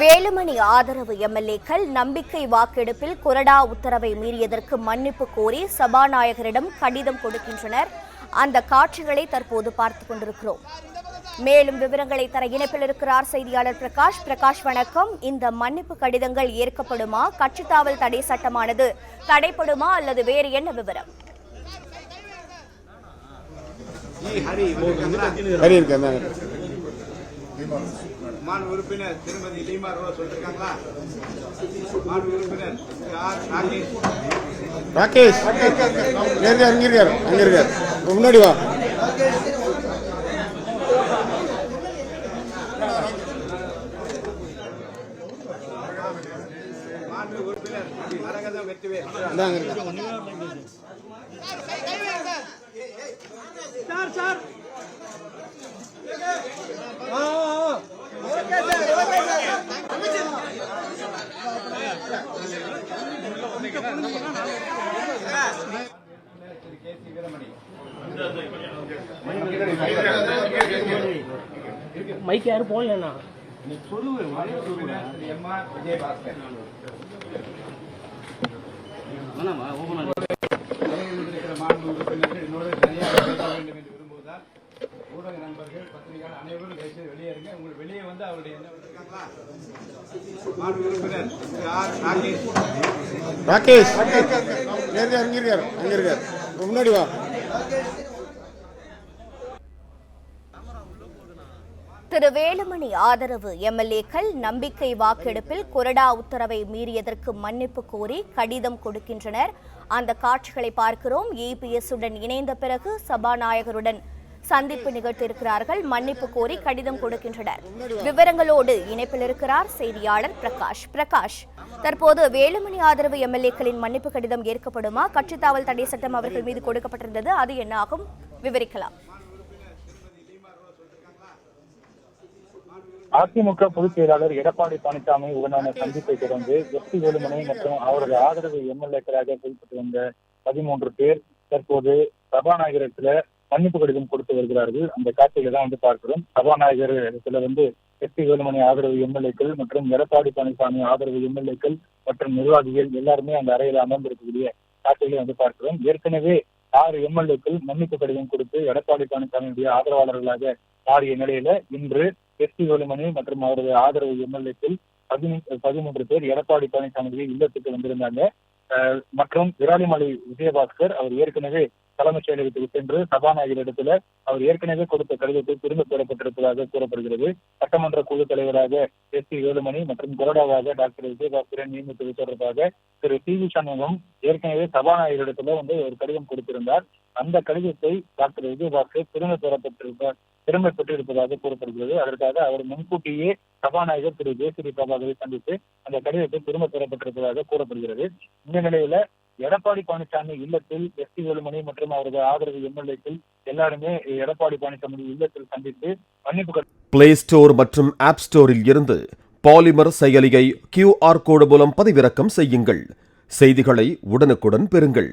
வேலுமணி ஆதரவு எம்எல்ஏக்கள் நம்பிக்கை வாக்கெடுப்பில் கொறடா உத்தரவை மீறியதற்கு மன்னிப்பு கோரி சபாநாயகரிடம் கடிதம் கொடுக்கின்றனர். அந்த காட்சிகளை தற்போது பார்த்துக் கொண்டிருக்கிறோம். மேலும் விவரங்களை தர இணைப்பில் இருக்கிறார் செய்தியாளர் பிரகாஷ். பிரகாஷ், வணக்கம். இந்த மன்னிப்பு கடிதங்கள் ஏற்கப்படுமா? கட்சித்தாவல் தடை சட்டமானது தடைப்படுமா அல்லது வேறு என்ன விவரம்? மாநில உறுப்பினர் திருமதி லீமா ரோஸ் சொல்லிருக்காங்களா? மாநில உறுப்பினர் ராகேஷ் முன்னாடி வா. மாநில உறுப்பினர் அரங்கதம் வெற்றிவேல் சார் மைக் யாரும் போடலண்ணா விஜயபாஸ்கர் மாண்பு உறுப்பினர்கள் என்னோடு தனியாக பேச வேண்டும் என்று விரும்புவதால் ஊடக நண்பர்கள் பத்திரிகையாளர் அனைவரும் தயவுசெய்து வெளியேறுங்க. உங்களுக்கு வெளியே வந்து அவருடைய என்ன இருக்காங்களா? மாண்பு உறுப்பினர் ராகேஷ் முன்னாடி வா. திரு வேலுமணி ஆதரவு எம்எல்ஏக்கள் நம்பிக்கை வாக்கெடுப்பில் கொறடா உத்தரவை மீறியதற்கு மன்னிப்பு கோரி கடிதம் கொடுக்கின்றனர். அந்த காட்சிகளை பார்க்கிறோம். EPS உடன் இணைந்த பிறகு சபாநாயகருடன் சந்திப்பு நிகழ்த்தியிருக்கிறார்கள். மன்னிப்பு கோரி கடிதம் கொடுக்கின்றனர். விவரங்களோடு இணைப்பில் இருக்கிறார் செய்தியாளர் பிரகாஷ். தற்போது வேலுமணி ஆதரவு எம்எல்ஏக்களின் மன்னிப்பு கடிதம் ஏற்கப்படுமா? கட்சித் தாவல் தடை சட்டம் அவர்கள் மீது கொடுக்கப்பட்டிருந்தது, அது என்ன ஆகும்? விவரிக்கலாம். அதிமுக பொதுச் செயலாளர் எடப்பாடி பழனிசாமி உடனான சந்திப்பை தொடர்ந்து எஸ் பி வேலுமணி மற்றும் அவரது ஆதரவு எம்எல்ஏக்களாக செயல்பட்டு வந்த 13 பேர் தற்போது சபாநாயகரத்துல மன்னிப்பு கடிதம் கொடுத்து வருகிறார்கள். அந்த காட்சிகளை தான் பார்க்கிறோம். சபாநாயகரத்துல எஸ் பி வேலுமணி ஆதரவு எம்எல்ஏக்கள் மற்றும் எடப்பாடி பழனிசாமி ஆதரவு எம்எல்ஏக்கள் மற்றும் நிர்வாகிகள் எல்லாருமே அந்த அறையில் அமர்ந்திருக்கக்கூடிய காட்சிகளை பார்க்கிறோம். ஏற்கனவே 6 எம்எல்ஏக்கள் மன்னிப்பு கடிதம் கொடுத்து எடப்பாடி பழனிசாமியுடைய ஆதரவாளர்களாக மாறிய நிலையில இன்று எஸ் பி வேலுமணி மற்றும் அவரது ஆதரவு எம்எல்ஏக்கள் 13 பேர் எடப்பாடி பழனிசாமி இல்லத்துக்கு வந்திருந்தாங்க. மற்றும் விராலிமலை விஜயபாஸ்கர் அவர் ஏற்கனவே தலைமைச் செயலகத்துக்கு சென்று சபாநாயகரிடத்துல அவர் ஏற்கனவே கொடுத்த கடிதத்தை திரும்ப பெறப்பட்டிருப்பதாக கூறப்படுகிறது. சட்டமன்ற குழு தலைவராக எஸ் பி வேலுமணி மற்றும் கொறடாவாக டாக்டர் விஜயபாஸ்கரை நியமித்தது தொடர்பாக திரு டி வி சண்முகம் ஏற்கனவே சபாநாயகரிடத்துல ஒரு கடிதம் கொடுத்திருந்தார். அந்த கடிதத்தை டாக்டர் விஜயபாஸ்கர் திரும்ப பெற்றிருப்பதாக கூறப்படுகிறது. அதற்காக அவர் முன்கூட்டியே சபாநாயகர் திரு ஜே.சி.டி. பிரபாகரை சந்தித்து அந்த கடிதத்தை திரும்ப பெறப்பட்டிருப்பதாக கூறப்படுகிறது. இந்த நிலையில எடப்பாடி பழனிசாமி இல்லத்தில் எஸ் பி வேலுமணி மற்றும் அவரது ஆதரவு எம்எல்ஏக்கள் எல்லாருமே எடப்பாடி பழனிசாமி இல்லத்தில் சந்தித்து மன்னிப்பு பிளே ஸ்டோர் மற்றும் ஆப் ஸ்டோரில் இருந்து பாலிமர் செயலியை QR கோடு மூலம் பதிவிறக்கம் செய்யுங்கள். செய்திகளை உடனுக்குடன் பெறுங்கள்.